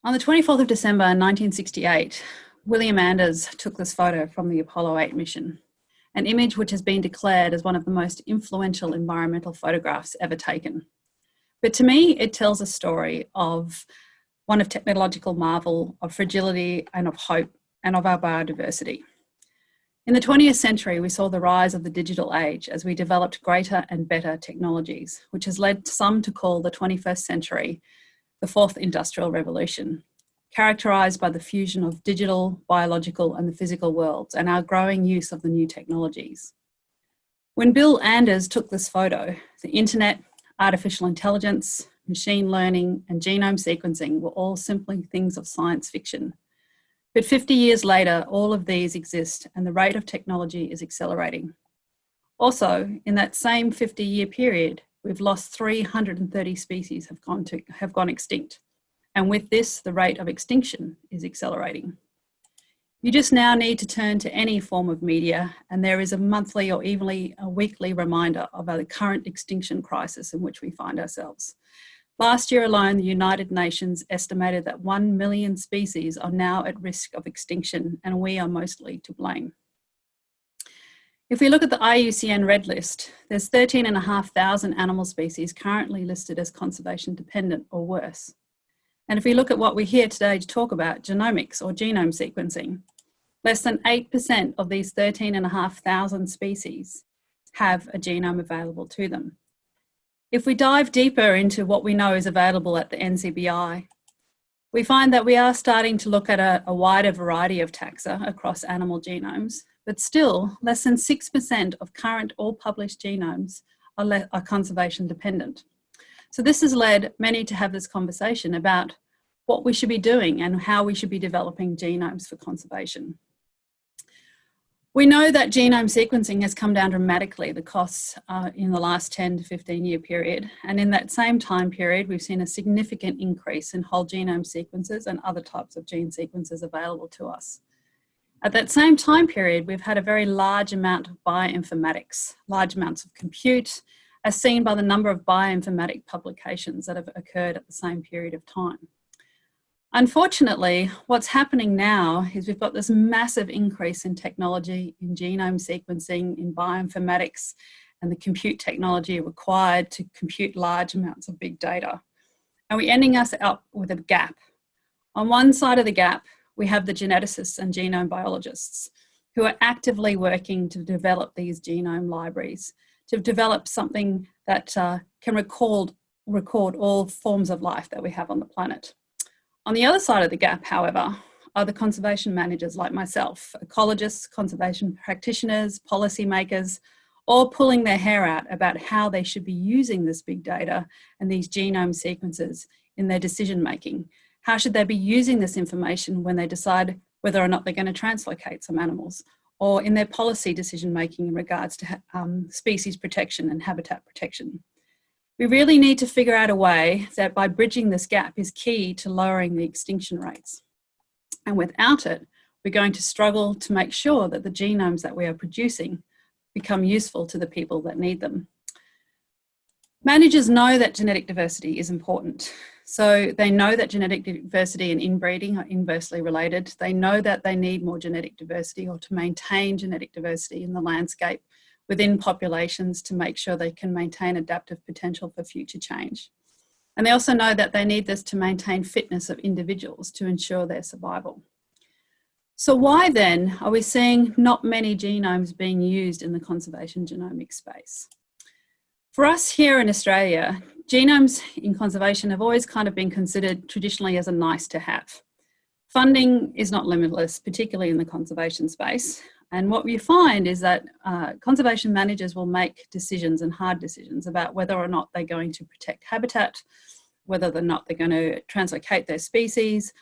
On the 24th of December 1968, William Anders took this photo from the Apollo 8 mission, an image which has been declared as one of the most influential environmental photographs ever taken. But to me, it tells a story of one of technological marvel, of fragility and of hope, and of our biodiversity. In the 20th century, we saw the rise of the digital age as we developed greater and better technologies, which has led some to call the 21st century the fourth industrial revolution, characterized by the fusion of digital, biological, and the physical worlds, and our growing use of the new technologies. When Bill Anders took this photo, the internet, artificial intelligence, machine learning, and genome sequencing were all simply things of science fiction. But 50 years later, all of these exist, and the rate of technology is accelerating. Also, in that same 50-year period, we've lost 330 species have gone extinct. And with this, the rate of extinction is accelerating. You just now need to turn to any form of media, and there is a monthly or even a weekly reminder of the current extinction crisis in which we find ourselves. Last year alone, the United Nations estimated that 1 million species are now at risk of extinction, and we are mostly to blame. If we look at the IUCN Red List, there's 13,500 animal species currently listed as conservation dependent or worse. And if we look at what we're here today to talk about, genomics or genome sequencing, less than 8% of these 13,500 species have a genome available to them. If we dive deeper into what we know is available at the NCBI, we find that we are starting to look at a wider variety of taxa across animal genomes, but still less than 6% of current or published genomes are conservation dependent. So this has led many to have this conversation about what we should be doing and how we should be developing genomes for conservation. We know that genome sequencing has come down dramatically, the costs in the last 10 to 15 year period. And in that same time period, we've seen a significant increase in whole genome sequences and other types of gene sequences available to us. At that same time period, we've had a very large amount of bioinformatics, large amounts of compute, as seen by the number of bioinformatic publications that have occurred at the same period of time. Unfortunately, what's happening now is we've got this massive increase in technology, in genome sequencing, in bioinformatics, and the compute technology required to compute large amounts of big data. And we're ending us up with a gap. On one side of the gap, we have the geneticists and genome biologists who are actively working to develop these genome libraries, to develop something that can record all forms of life that we have on the planet. On the other side of the gap, however, are the conservation managers like myself, ecologists, conservation practitioners, policymakers, all pulling their hair out about how they should be using this big data and these genome sequences in their decision making. How should they be using this information when they decide whether or not they're going to translocate some animals, or in their policy decision making in regards to species protection and habitat protection? We really need to figure out a way that by bridging this gap is key to lowering the extinction rates. And without it, we're going to struggle to make sure that the genomes that we are producing become useful to the people that need them. Managers know that genetic diversity is important. So they know that genetic diversity and inbreeding are inversely related. They know that they need more genetic diversity, or to maintain genetic diversity in the landscape within populations to make sure they can maintain adaptive potential for future change. And they also know that they need this to maintain fitness of individuals to ensure their survival. So why then are we seeing not many genomes being used in the conservation genomic space? For us here in Australia, genomes in conservation have always kind of been considered traditionally as a nice to have. Funding is not limitless, particularly in the conservation space. And what we find is that conservation managers will make decisions, and hard decisions, about whether or not they're going to protect habitat, whether or not they're going to translocate their species,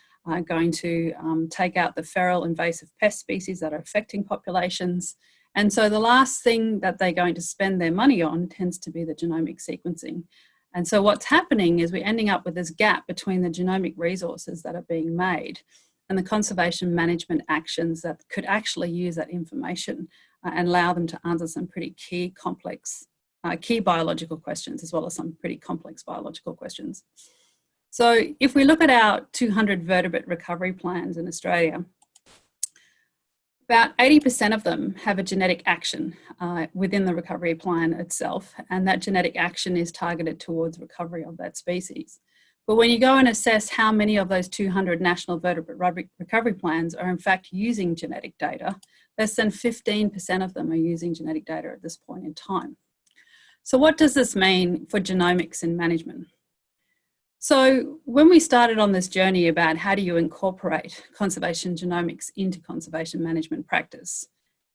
going to take out the feral invasive pest species that are affecting populations. And so the last thing that they're going to spend their money on tends to be the genomic sequencing. And so what's happening is we're ending up with this gap between the genomic resources that are being made and the conservation management actions that could actually use that information and allow them to answer some pretty key biological questions, as well as some pretty complex biological questions. So if we look at our 200 vertebrate recovery plans in Australia, about 80% of them have a genetic action within the recovery plan itself, and that genetic action is targeted towards recovery of that species. But when you go and assess how many of those 200 national vertebrate recovery plans are in fact using genetic data, less than 15% of them are using genetic data at this point in time. So what does this mean for genomics in management? So when we started on this journey about how do you incorporate conservation genomics into conservation management practice,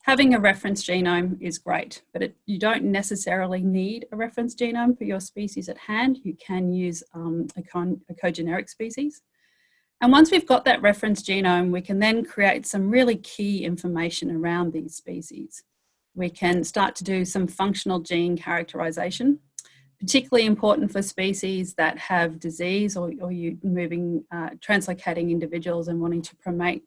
having a reference genome is great, but you don't necessarily need a reference genome for your species at hand. You can use a cogeneric species. And once we've got that reference genome, we can then create some really key information around these species. We can start to do some functional gene characterization, particularly important for species that have disease or you're moving, translocating individuals and wanting to promote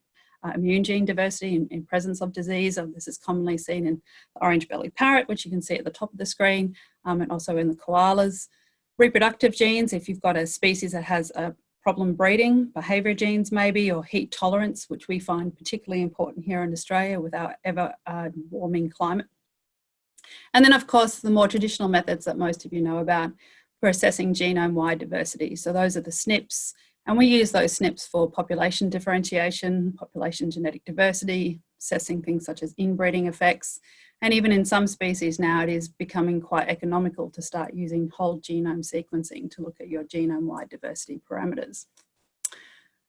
immune gene diversity in presence of disease. This is commonly seen in the orange-bellied parrot, which you can see at the top of the screen, and also in the koalas. Reproductive genes, if you've got a species that has a problem breeding, behaviour genes maybe, or heat tolerance, which we find particularly important here in Australia with our ever warming climate. And then, of course, the more traditional methods that most of you know about for assessing genome-wide diversity. So those are the SNPs, and we use those SNPs for population differentiation, population genetic diversity, assessing things such as inbreeding effects. And even in some species now, it is becoming quite economical to start using whole genome sequencing to look at your genome-wide diversity parameters.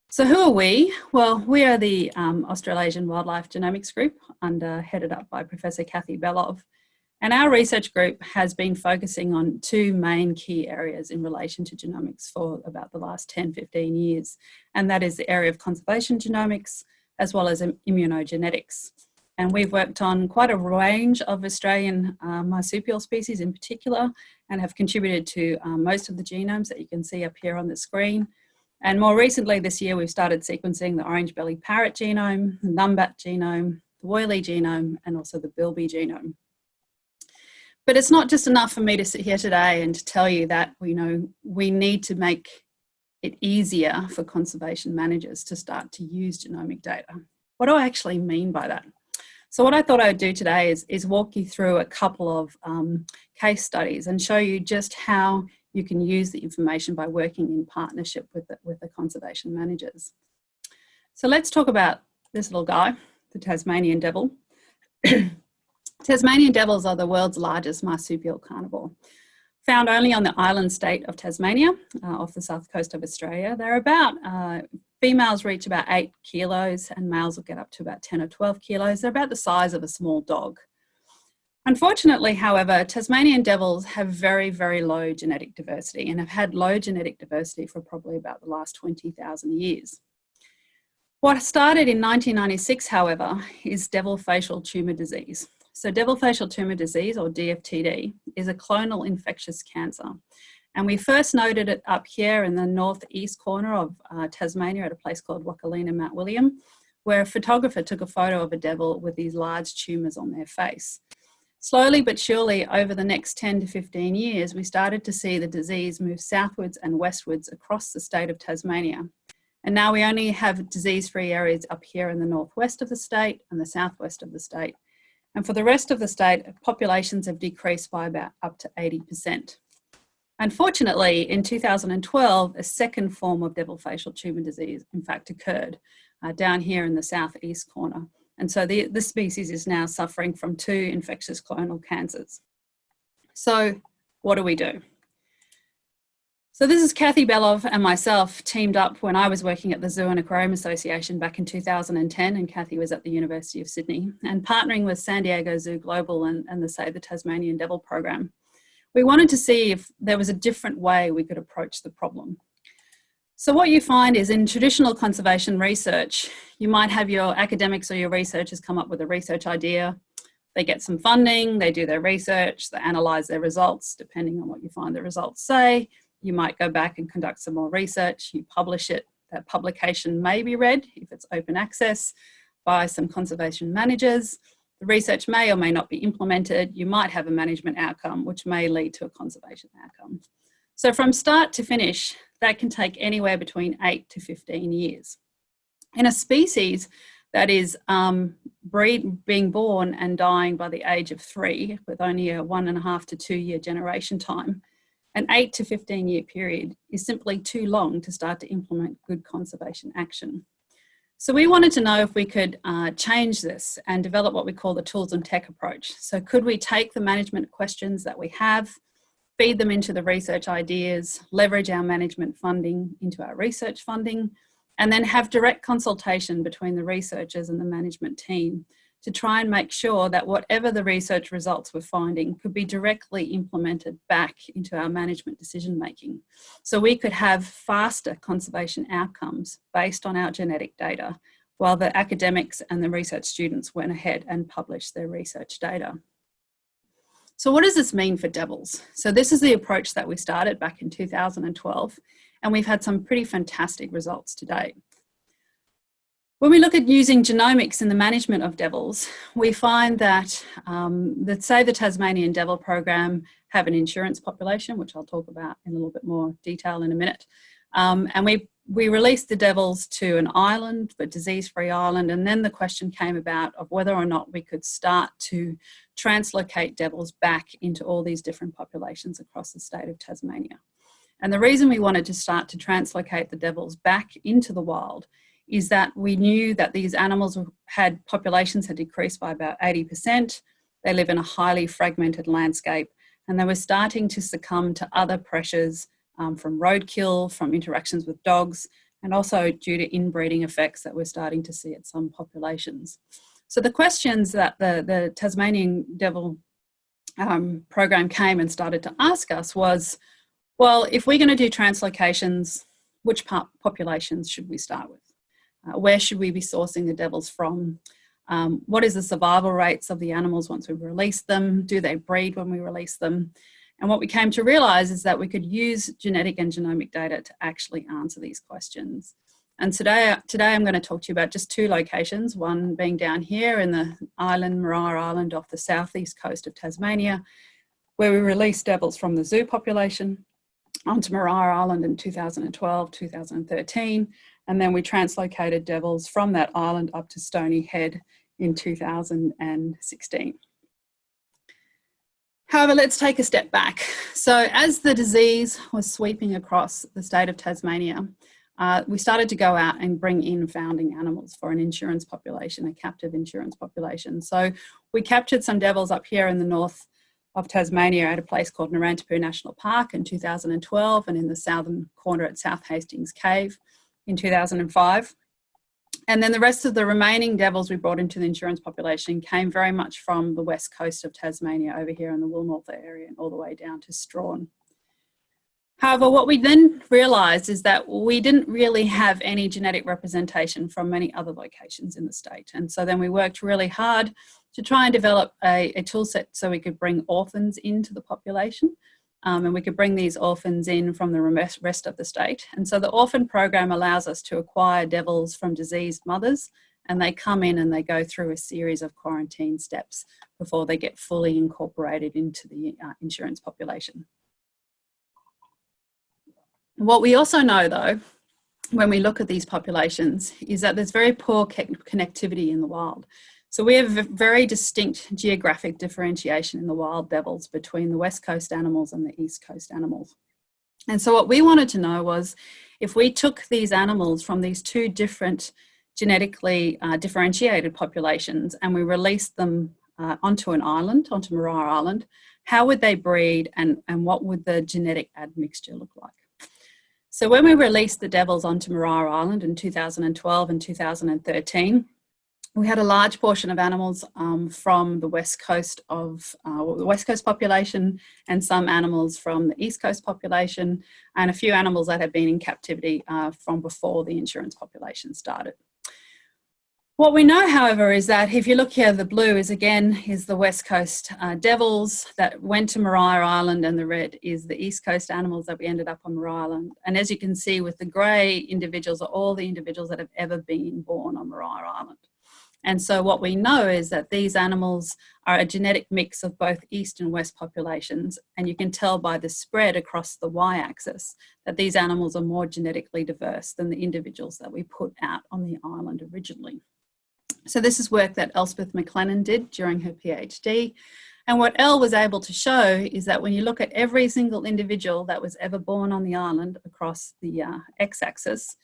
So who are we? Well, we are the Australasian Wildlife Genomics Group, headed up by Professor Kathy Belov. And our research group has been focusing on two main key areas in relation to genomics for about the last 10, 15 years. And that is the area of conservation genomics, as well as immunogenetics. And we've worked on quite a range of Australian marsupial species in particular, and have contributed to most of the genomes that you can see up here on the screen. And more recently this year, we've started sequencing the orange-bellied parrot genome, the numbat genome, the woylie genome, and also the bilby genome. But it's not just enough for me to sit here today and to tell you that we need to make it easier for conservation managers to start to use genomic data. What do I actually mean by that? So what I thought I would do today is walk you through a couple of case studies and show you just how you can use the information by working in partnership with the conservation managers. So let's talk about this little guy, the Tasmanian devil. Tasmanian devils are the world's largest marsupial carnivore. Found only on the island state of Tasmania, off the south coast of Australia. They're about, females reach about 8 kilos and males will get up to about 10 or 12 kilos. They're about the size of a small dog. Unfortunately, however, Tasmanian devils have very, very low genetic diversity and have had low genetic diversity for probably about the last 20,000 years. What started in 1996, however, is devil facial tumour disease. So devil facial tumour disease, or DFTD, is a clonal infectious cancer. And we first noted it up here in the northeast corner of Tasmania at a place called Wakalina Mount William, where a photographer took a photo of a devil with these large tumours on their face. Slowly but surely, over the next 10 to 15 years, we started to see the disease move southwards and westwards across the state of Tasmania. And now we only have disease-free areas up here in the northwest of the state and the southwest of the state. And for the rest of the state, populations have decreased by about up to 80%. Unfortunately, in 2012, a second form of devil facial tumour disease, in fact, occurred down here in the southeast corner. And so this species is now suffering from 2 infectious clonal cancers. So what do we do? So this is Kathy Belov and myself teamed up when I was working at the Zoo and Aquarium Association back in 2010, and Kathy was at the University of Sydney, and partnering with San Diego Zoo Global and the Save the Tasmanian Devil program. We wanted to see if there was a different way we could approach the problem. So what you find is in traditional conservation research, you might have your academics or your researchers come up with a research idea. They get some funding, they do their research, they analyse their results, depending on what you find the results say. You might go back and conduct some more research, you publish it. That publication may be read, if it's open access, by some conservation managers. The research may or may not be implemented. You might have a management outcome, which may lead to a conservation outcome. So from start to finish, that can take anywhere between 8 to 15 years. In a species that is being born and dying by the age of 3, with only a 1.5 to 2 year generation time, an 8 to 15 year period is simply too long to start to implement good conservation action. So we wanted to know if we could change this and develop what we call the tools and tech approach. So could we take the management questions that we have, feed them into the research ideas, leverage our management funding into our research funding, and then have direct consultation between the researchers and the management team to try and make sure that whatever the research results we're finding could be directly implemented back into our management decision making. So we could have faster conservation outcomes based on our genetic data, while the academics and the research students went ahead and published their research data. So what does this mean for devils? So this is the approach that we started back in 2012, and we've had some pretty fantastic results to date. When we look at using genomics in the management of devils, we find that, say the Tasmanian Devil Program have an insurance population, which I'll talk about in a little bit more detail in a minute. And we released the devils to an island, but disease-free island, and then the question came about of whether or not we could start to translocate devils back into all these different populations across the state of Tasmania. And the reason we wanted to start to translocate the devils back into the wild is that we knew that these animals populations had decreased by about 80%. They live in a highly fragmented landscape, and they were starting to succumb to other pressures from roadkill, from interactions with dogs, and also due to inbreeding effects that we're starting to see at some populations. So the questions that the Tasmanian Devil program came and started to ask us was, well, if we're going to do translocations, which populations should we start with? Where should we be sourcing the devils from? What is the survival rates of the animals once we release them? Do they breed when we release them? And what we came to realise is that we could use genetic and genomic data to actually answer these questions. And today I'm going to talk to you about just 2 locations, one being down here in the island, Morar Island, off the southeast coast of Tasmania, where we released devils from the zoo population onto Morar Island in 2012, 2013, and then we translocated devils from that island up to Stony Head in 2016. However, let's take a step back. So as the disease was sweeping across the state of Tasmania, we started to go out and bring in founding animals for an insurance population, a captive insurance population. So we captured some devils up here in the north of Tasmania at a place called Narantapoo National Park in 2012, and in the southern corner at South Hastings Cave in 2005. And then the rest of the remaining devils we brought into the insurance population came very much from the west coast of Tasmania, over here in the Woolnortha area and all the way down to Strahan. However, what we then realised is that we didn't really have any genetic representation from many other locations in the state. And so then we worked really hard to try and develop a tool set so we could bring orphans into the population. And we could bring these orphans in from the rest of the state. And so the orphan program allows us to acquire devils from diseased mothers, and they come in and they go through a series of quarantine steps before they get fully incorporated into the insurance population. What we also know, though, when we look at these populations, is that there's very poor connectivity in the wild. So we have very distinct geographic differentiation in the wild devils between the West Coast animals and the East Coast animals. And so what we wanted to know was, if we took these animals from these 2 different genetically differentiated populations and we released them onto an island, onto Morar Island, how would they breed and what would the genetic admixture look like? So when we released the devils onto Morar Island in 2012 and 2013, we had a large portion of animals from the West Coast the West Coast population, and some animals from the East Coast population, and a few animals that had been in captivity from before the insurance population started. What we know, however, is that if you look here, the blue is the West Coast devils that went to Morar Island, and the red is the East Coast animals that we ended up on Morar Island. And as you can see, with the grey individuals are all the individuals that have ever been born on Morar Island. And so what we know is that these animals are a genetic mix of both east and west populations, and you can tell by the spread across the y-axis that these animals are more genetically diverse than the individuals that we put out on the island originally. So this is work that Elspeth McLennan did during her PhD. And what Elle was able to show is that when you look at every single individual that was ever born on the island across the x-axis,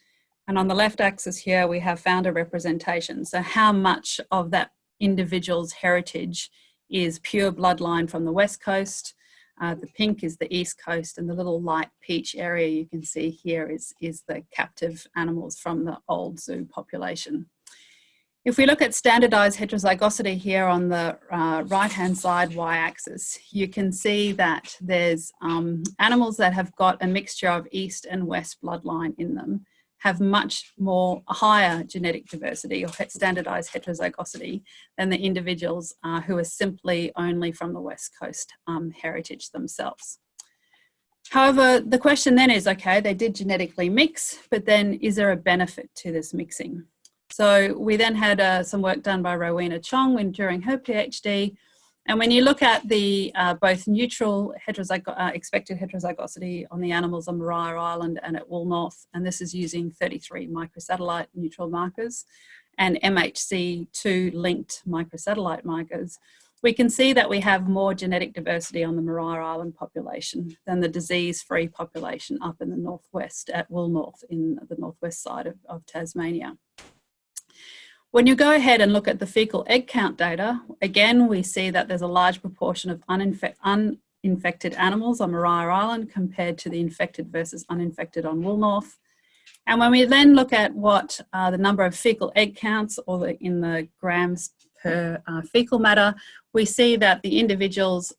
and on the left axis here, we have founder representation. So how much of that individual's heritage is pure bloodline from the west coast. The pink is the east coast, and the little light peach area you can see here is the captive animals from the old zoo population. If we look at standardized heterozygosity here on the right-hand side y-axis, you can see that there's animals that have got a mixture of east and west bloodline in them, have much more higher genetic diversity or standardized heterozygosity than the individuals who are simply only from the west coast heritage themselves. However, the question then is, okay, they did genetically mix, but then is there a benefit to this mixing? So we then had some work done by Rowena Chong during her PhD. And when you look at the both neutral expected heterozygosity on the animals on Maria Island and at Woolnorth, and this is using 33 microsatellite neutral markers and MHC2 linked microsatellite markers, we can see that we have more genetic diversity on the Maria Island population than the disease-free population up in the northwest at Woolnorth in the northwest side of Tasmania. When you go ahead and look at the fecal egg count data, again, we see that there's a large proportion of uninfected animals on Maria Island compared to the infected versus uninfected on Woolnorth. And when we then look at what the number of fecal egg counts or in the grams per fecal matter, we see that the individuals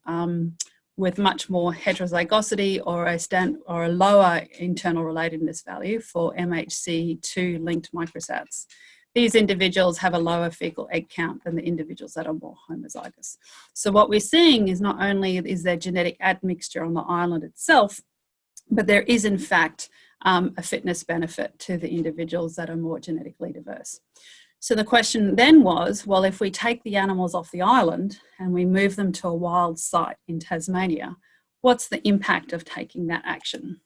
with much more heterozygosity or a lower internal relatedness value for MHC2 linked microsats, these individuals have a lower fecal egg count than the individuals that are more homozygous. So what we're seeing is not only is there genetic admixture on the island itself, but there is in fact a fitness benefit to the individuals that are more genetically diverse. So the question then was, well, if we take the animals off the island and we move them to a wild site in Tasmania, what's the impact of taking that action?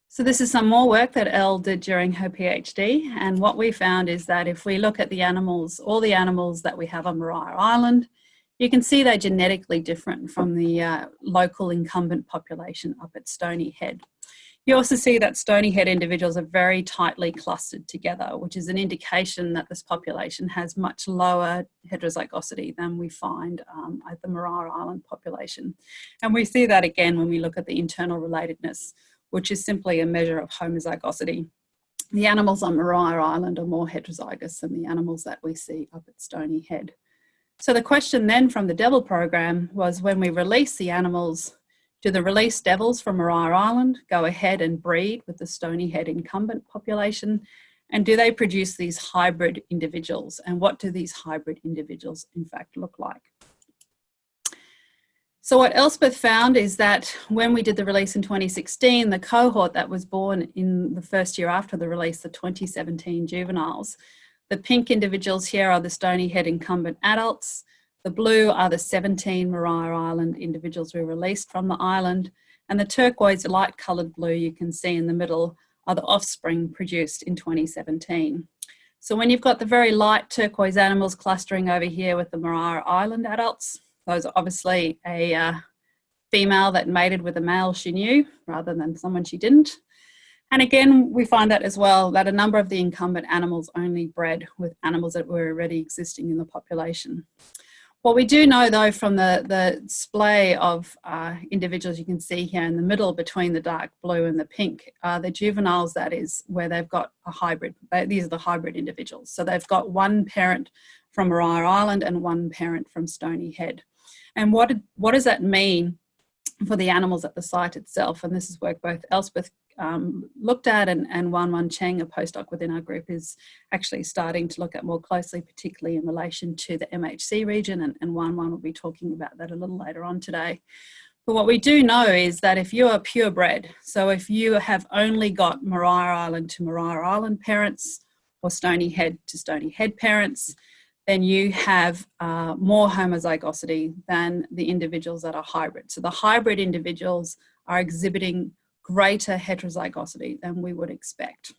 So this is some more work that Elle did during her PhD, and what we found is that if we look at the animals, all the animals that we have on Maria Island, you can see they're genetically different from the local incumbent population up at Stony Head. You also see that Stony Head individuals are very tightly clustered together, which is an indication that this population has much lower heterozygosity than we find at the Maria Island population. And we see that again when we look at the internal relatedness, which is simply a measure of homozygosity. The animals on Maria Island are more heterozygous than the animals that we see up at Stony Head. So the question then from the devil program was, when we release the animals, do the released devils from Maria Island go ahead and breed with the Stony Head incumbent population? And do they produce these hybrid individuals? And what do these hybrid individuals in fact look like? So what Elspeth found is that when we did the release in 2016, the cohort that was born in the first year after the release, the 2017 juveniles, the pink individuals here are the Stony Head incumbent adults. The blue are the 17 Maria Island individuals we released from the island. And the turquoise light coloured blue you can see in the middle are the offspring produced in 2017. So when you've got the very light turquoise animals clustering over here with the Maria Island adults, those are obviously a female that mated with a male she knew rather than someone she didn't. And again, we find that as well, that a number of the incumbent animals only bred with animals that were already existing in the population. What we do know though from the display of individuals you can see here in the middle between the dark blue and the pink, the juveniles, that is where they've got a hybrid. These are the hybrid individuals. So they've got one parent from Maria Island and one parent from Stony Head. And what does that mean for the animals at the site itself? And this is work both Elspeth looked at and Wan Cheng, a postdoc within our group, is actually starting to look at more closely, particularly in relation to the MHC region, and Wan will be talking about that a little later on today. But what we do know is that if you are purebred, so if you have only got Maria Island to Maria Island parents or Stony Head to Stony Head parents, then you have more homozygosity than the individuals that are hybrid. So the hybrid individuals are exhibiting greater heterozygosity than we would expect.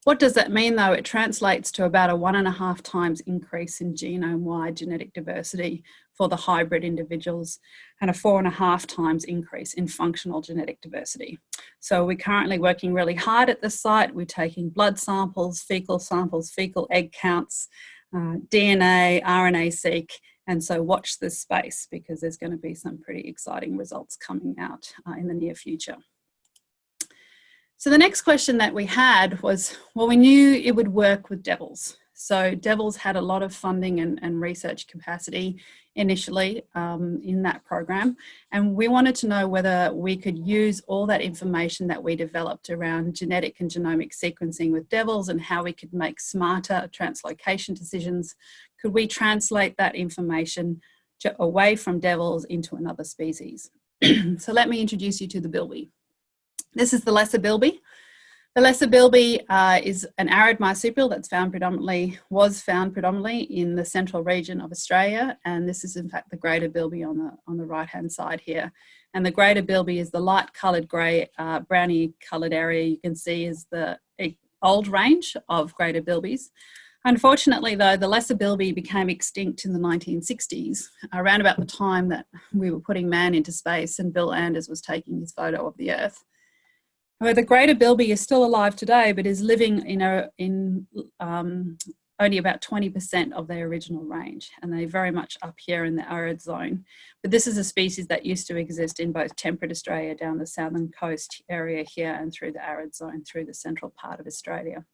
What does that mean though? It translates to about a 1.5 times increase in genome-wide genetic diversity for the hybrid individuals and a 4.5 times increase in functional genetic diversity. So we're currently working really hard at this site. We're taking blood samples, fecal egg counts, DNA, RNA-seq, and so watch this space because there's going to be some pretty exciting results coming out in the near future. So the next question that we had was, well, we knew it would work with devils. So devils had a lot of funding and research capacity initially in that program. And we wanted to know whether we could use all that information that we developed around genetic and genomic sequencing with devils and how we could make smarter translocation decisions. Could we translate that information away from devils into another species? So let me introduce you to the bilby. This is the lesser bilby. The lesser bilby is an arid marsupial that's was found predominantly in the central region of Australia, and this is in fact the greater bilby on the right-hand side here. And the greater bilby is the light-coloured grey, browny-coloured area you can see is the old range of greater bilbies. Unfortunately, though, the lesser bilby became extinct in the 1960s, around about the time that we were putting man into space and Bill Anders was taking his photo of the Earth. However, the greater bilby is still alive today, but is living in only about 20% of their original range, and they're very much up here in the arid zone. But this is a species that used to exist in both temperate Australia down the southern coast area here and through the arid zone through the central part of Australia.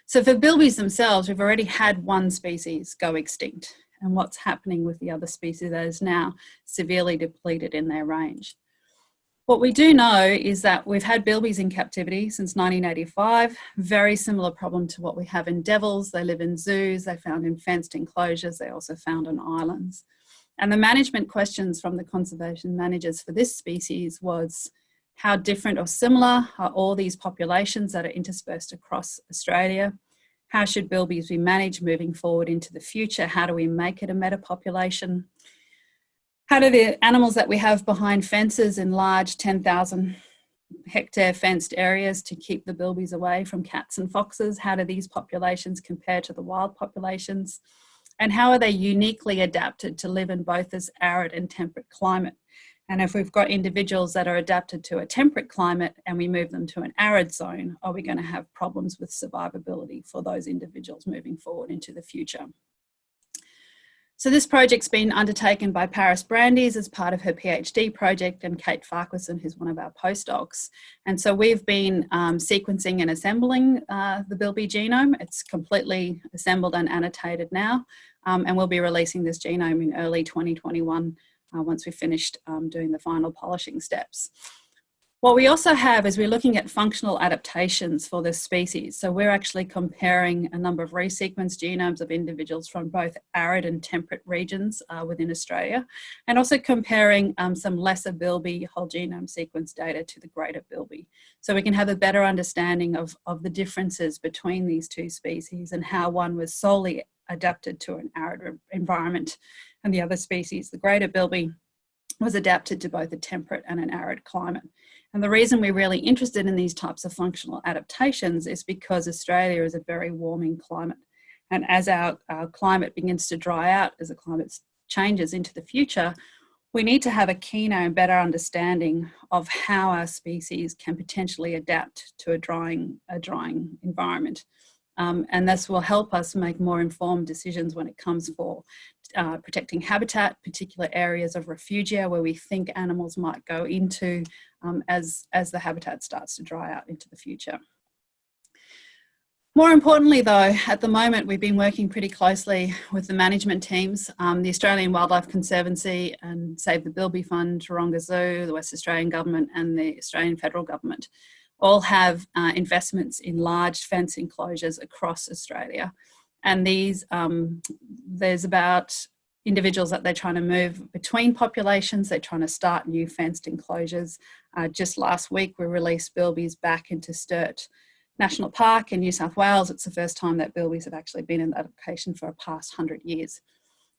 So for bilbies themselves, we've already had one species go extinct, and what's happening with the other species that is now severely depleted in their range. What we do know is that we've had bilbies in captivity since 1985, very similar problem to what we have in devils. They live in zoos, they're found in fenced enclosures, they're also found on islands. And the management questions from the conservation managers for this species was, how different or similar are all these populations that are interspersed across Australia? How should bilbies be managed moving forward into the future? How do we make it a metapopulation? How do the animals that we have behind fences in large 10,000 hectare fenced areas to keep the bilbies away from cats and foxes, how do these populations compare to the wild populations? And how are they uniquely adapted to live in both this arid and temperate climate? And if we've got individuals that are adapted to a temperate climate and we move them to an arid zone, are we going to have problems with survivability for those individuals moving forward into the future? So this project's been undertaken by Paris Brandes as part of her PhD project, and Kate Farquharson, who's one of our postdocs. And so we've been sequencing and assembling the bilby genome. It's completely assembled and annotated now, and we'll be releasing this genome in early 2021 once we've finished doing the final polishing steps. What we also have is we're looking at functional adaptations for this species. So we're actually comparing a number of resequenced genomes of individuals from both arid and temperate regions within Australia, and also comparing some lesser bilby whole genome sequence data to the greater bilby. So we can have a better understanding of the differences between these two species and how one was solely adapted to an arid environment and the other species, the greater bilby, was adapted to both a temperate and an arid climate. And the reason we're really interested in these types of functional adaptations is because Australia is a very warming climate. And as our climate begins to dry out, as the climate changes into the future, we need to have a keener and better understanding of how our species can potentially adapt to a drying environment. And this will help us make more informed decisions when it comes for protecting habitat, particular areas of refugia where we think animals might go into as the habitat starts to dry out into the future. More importantly though, at the moment we've been working pretty closely with the management teams, the Australian Wildlife Conservancy and Save the Bilby Fund, Taronga Zoo, the West Australian Government and the Australian Federal Government all have investments in large fence enclosures across Australia. And these, there's about individuals that they're trying to move between populations, they're trying to start new fenced enclosures. Just last week we released bilbies back into Sturt National Park in New South Wales. It's the first time that bilbies have actually been in that location for the past 100 years.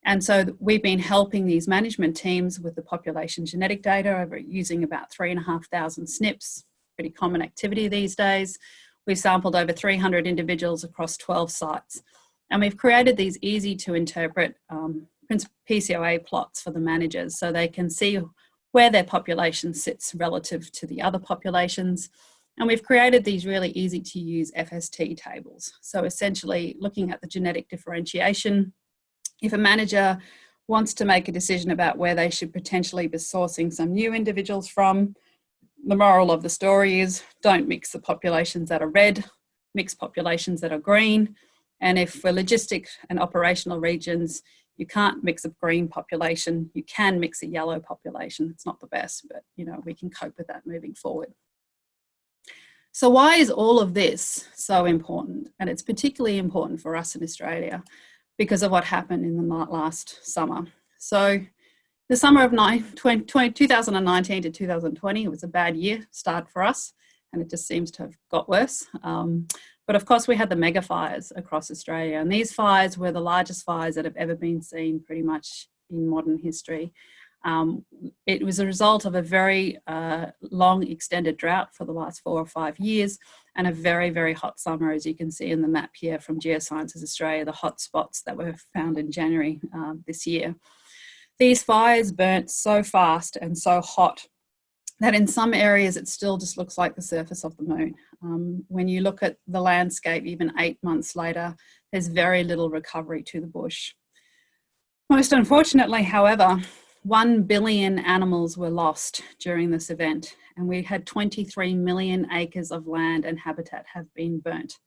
And so we've been helping these management teams with the population genetic data over using about 3,500 SNPs, pretty common activity these days. We've sampled over 300 individuals across 12 sites. And we've created these easy to interpret PCOA plots for the managers so they can see where their population sits relative to the other populations. And we've created these really easy to use FST tables. So essentially looking at the genetic differentiation. If a manager wants to make a decision about where they should potentially be sourcing some new individuals from, the moral of the story is don't mix the populations that are red, mix populations that are green. And if for logistic and operational regions, you can't mix a green population, you can mix a yellow population. It's not the best, but we can cope with that moving forward. So why is all of this so important? And it's particularly important for us in Australia because of what happened in the last summer. So the summer of 2019 to 2020 was a bad year start for us, and it just seems to have got worse. But of course we had the mega fires across Australia, and these fires were the largest fires that have ever been seen pretty much in modern history. It was a result of a very long extended drought for the last 4 or 5 years and a very, very hot summer, as you can see in the map here from Geosciences Australia, the hot spots that were found in January this year. These fires burnt so fast and so hot that in some areas it still just looks like the surface of the moon. When you look at the landscape, even 8 months later, there's very little recovery to the bush. Most unfortunately, however, 1 billion animals were lost during this event, and we had 23 million acres of land and habitat have been burnt.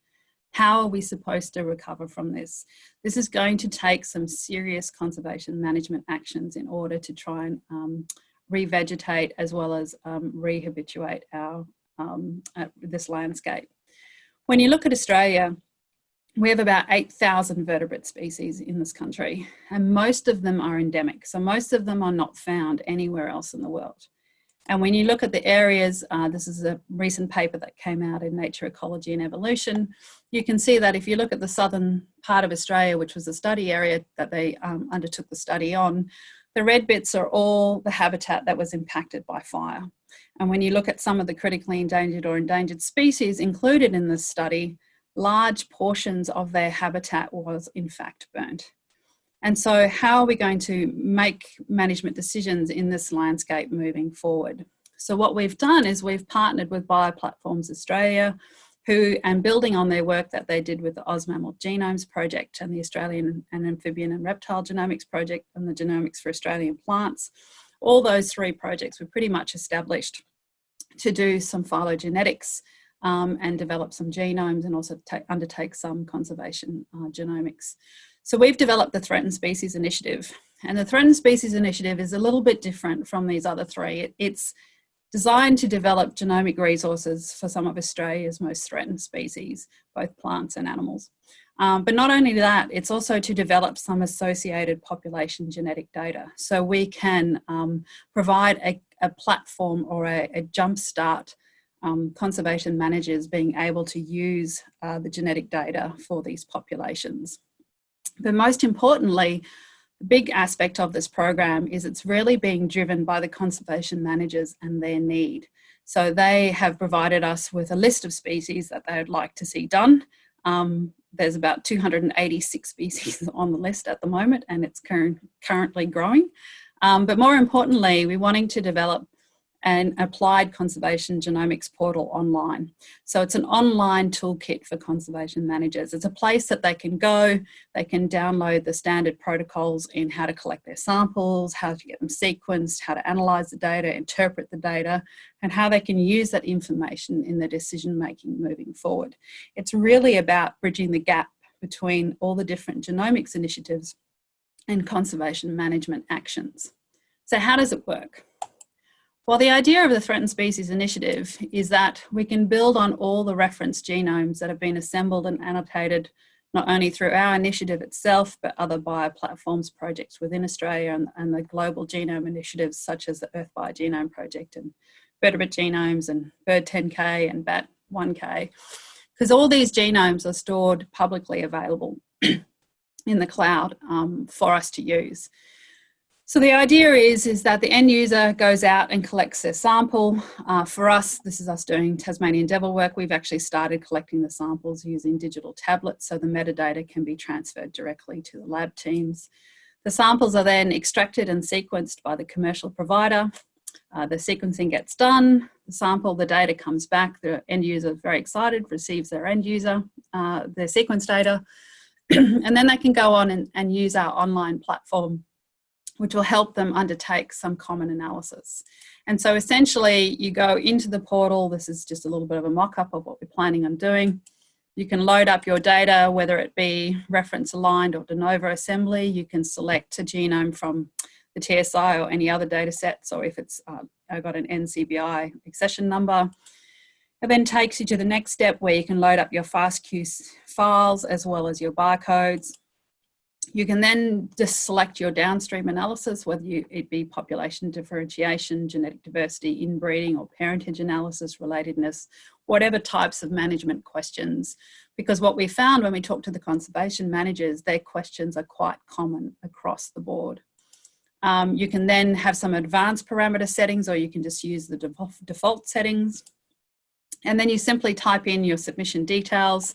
How are we supposed to recover from this? This is going to take some serious conservation management actions in order to try and revegetate as well as rehabituate this landscape. When you look at Australia, we have about 8,000 vertebrate species in this country, and most of them are endemic. So most of them are not found anywhere else in the world. And when you look at the areas, this is a recent paper that came out in Nature, Ecology and Evolution, you can see that if you look at the southern part of Australia, which was the study area that they undertook the study on, the red bits are all the habitat that was impacted by fire. And when you look at some of the critically endangered or endangered species included in this study, large portions of their habitat was in fact burnt. And so how are we going to make management decisions in this landscape moving forward? So what we've done is we've partnered with Bioplatforms Australia, and building on their work that they did with the OzMammal Genomes Project and the Australian and Amphibian and Reptile Genomics Project and the Genomics for Australian Plants, all those 3 projects were pretty much established to do some phylogenetics and develop some genomes and also undertake some conservation genomics. So we've developed the Threatened Species Initiative, and the Threatened Species Initiative is a little bit different from these other 3. It's designed to develop genomic resources for some of Australia's most threatened species, both plants and animals. But not only that, it's also to develop some associated population genetic data. So we can provide a platform or a jumpstart conservation managers being able to use the genetic data for these populations. But most importantly, the big aspect of this program is it's really being driven by the conservation managers and their need. So they have provided us with a list of species that they would like to see done. There's about 286 species on the list at the moment, and it's currently growing. But more importantly, we're wanting to develop an applied conservation genomics portal online. So it's an online toolkit for conservation managers. It's a place that they can go, they can download the standard protocols in how to collect their samples, how to get them sequenced, how to analyse the data, interpret the data, and how they can use that information in their decision-making moving forward. It's really about bridging the gap between all the different genomics initiatives and conservation management actions. So how does it work? Well, the idea of the Threatened Species Initiative is that we can build on all the reference genomes that have been assembled and annotated, not only through our initiative itself, but other bioplatforms projects within Australia and the global genome initiatives such as the Earth Biogenome Project and Vertebrate Genomes and Bird 10K and Bat 1K. because all these genomes are stored publicly available in the cloud for us to use. So the idea is that the end user goes out and collects their sample. For us, this is us doing Tasmanian devil work. We've actually started collecting the samples using digital tablets, so the metadata can be transferred directly to the lab teams. The samples are then extracted and sequenced by the commercial provider. The sequencing gets done, the data comes back, the end user is very excited, receives their their sequence data, and then they can go on and use our online platform, which will help them undertake some common analysis. And so essentially you go into the portal. This is just a little bit of a mock-up of what we're planning on doing. You can load up your data, whether it be reference aligned or de novo assembly. You can select a genome from the TSI or any other data set. So if it's got an NCBI accession number, it then takes you to the next step where you can load up your FASTQ files as well as your barcodes. You can then just select your downstream analysis, whether it be population differentiation, genetic diversity, inbreeding, or parentage analysis, relatedness, whatever types of management questions. Because what we found when we talked to the conservation managers, their questions are quite common across the board. You can then have some advanced parameter settings, or you can just use the default settings. And then you simply type in your submission details,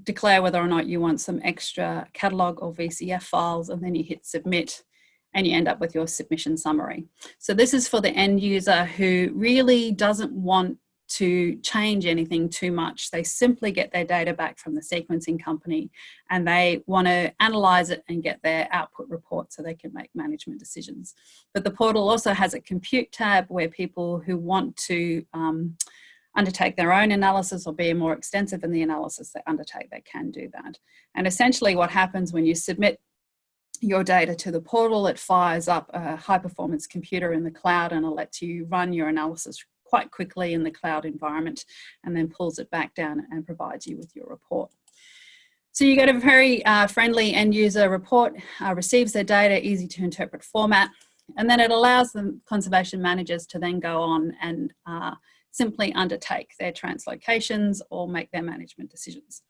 declare whether or not you want some extra catalogue or VCF files, and then you hit submit and you end up with your submission summary. So this is for the end user who really doesn't want to change anything too much. They simply get their data back from the sequencing company and they want to analyze it and get their output report so they can make management decisions. But the portal also has a compute tab where people who want to undertake their own analysis or be more extensive in the analysis they undertake, they can do that. And essentially what happens when you submit your data to the portal, it fires up a high performance computer in the cloud and it lets you run your analysis quite quickly in the cloud environment and then pulls it back down and provides you with your report. So you get a very friendly end user report, receives their data, easy to interpret format, and then it allows the conservation managers to then go on and simply undertake their translocations or make their management decisions.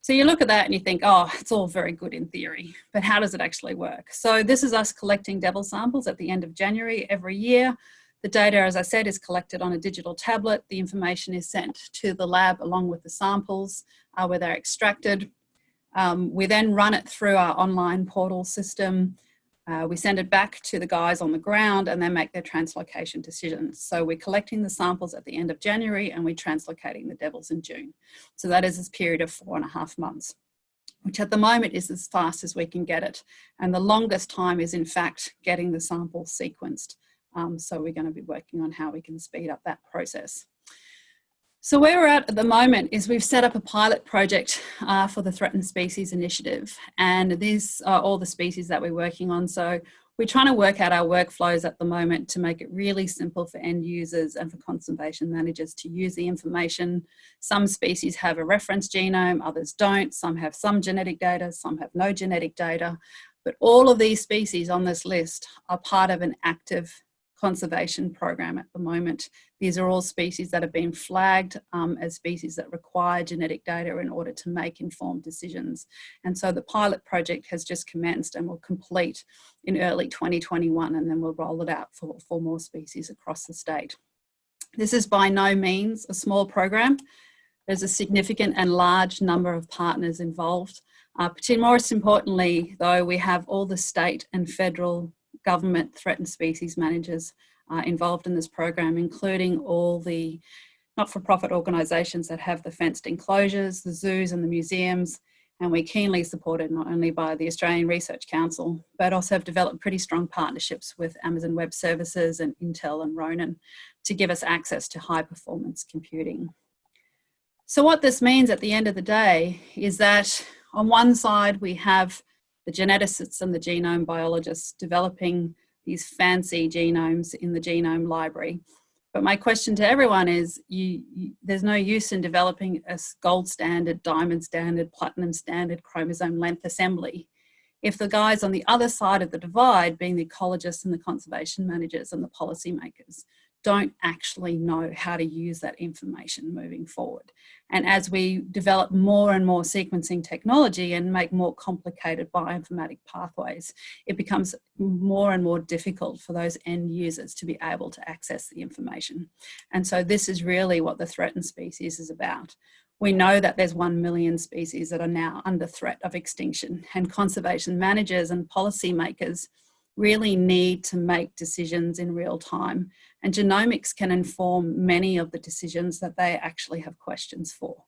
So you look at that and you think, oh, it's all very good in theory, but how does it actually work? So this is us collecting devil samples at the end of January every year. The data, as I said, is collected on a digital tablet. The information is sent to the lab along with the samples where they're extracted. We then run it through our online portal system. We send it back to the guys on the ground and they make their translocation decisions. So we're collecting the samples at the end of January and we're translocating the devils in June. So that is this period of 4.5 months, which at the moment is as fast as we can get it. And the longest time is in fact getting the sample sequenced. So we're going to be working on how we can speed up that process. So where we're at the moment is we've set up a pilot project for the Threatened Species Initiative, and these are all the species that we're working on. So we're trying to work out our workflows at the moment to make it really simple for end users and for conservation managers to use the information. Some species have a reference genome, others don't. Some have some genetic data, some have no genetic data. But all of these species on this list are part of an active conservation program at the moment. These are all species that have been flagged as species that require genetic data in order to make informed decisions. And so the pilot project has just commenced and will complete in early 2021, and then we'll roll it out for more species across the state. This is by no means a small program. There's a significant and large number of partners involved. Most importantly, though, we have all the state and federal government threatened species managers involved in this program, including all the not-for-profit organisations that have the fenced enclosures, the zoos and the museums, and we're keenly supported not only by the Australian Research Council, but also have developed pretty strong partnerships with Amazon Web Services and Intel and Ronin to give us access to high-performance computing. So what this means at the end of the day is that on one side we have the geneticists and the genome biologists developing these fancy genomes in the genome library. But my question to everyone is, there's no use in developing a gold standard, diamond standard, platinum standard chromosome length assembly if the guys on the other side of the divide, being the ecologists and the conservation managers and the policymakers, don't actually know how to use that information moving forward. And as we develop more and more sequencing technology and make more complicated bioinformatic pathways, it becomes more and more difficult for those end users to be able to access the information. And so this is really what the threatened species is about. We know that there's 1 million species that are now under threat of extinction, and conservation managers and policymakers really need to make decisions in real time. And genomics can inform many of the decisions that they actually have questions for.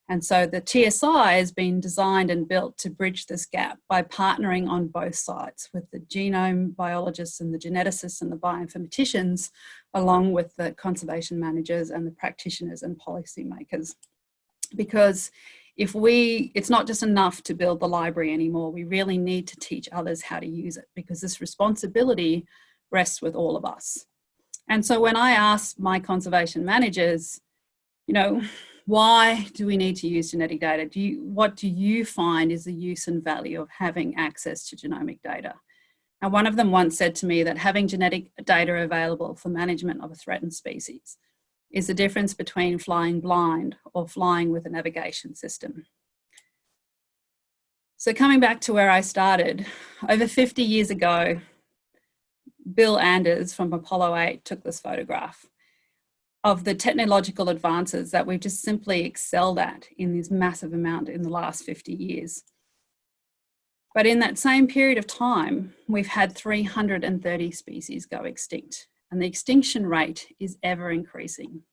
And so the TSI has been designed and built to bridge this gap by partnering on both sides with the genome biologists and the geneticists and the bioinformaticians, along with the conservation managers and the practitioners and policymakers. Because it's not just enough to build the library anymore, we really need to teach others how to use it, because this responsibility rests with all of us. And so when I ask my conservation managers, why do we need to use genetic data? What do you find is the use and value of having access to genomic data? And one of them once said to me that having genetic data available for management of a threatened species is the difference between flying blind or flying with a navigation system. So coming back to where I started, over 50 years ago, Bill Anders from Apollo 8 took this photograph of the technological advances that we've just simply excelled at in this massive amount in the last 50 years. But in that same period of time, we've had 330 species go extinct, and the extinction rate is ever increasing.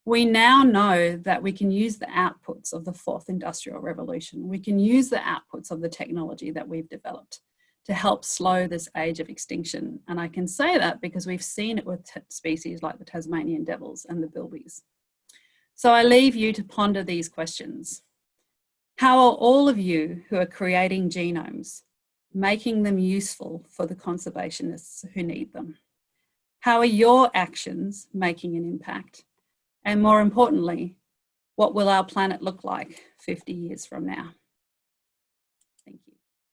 We now know that we can use the outputs of the fourth industrial revolution. We can use the outputs of the technology that we've developed to help slow this age of extinction. And I can say that because we've seen it with species like the Tasmanian devils and the bilbies. So I leave you to ponder these questions. How are all of you who are creating genomes making them useful for the conservationists who need them? How are your actions making an impact? And more importantly, what will our planet look like 50 years from now?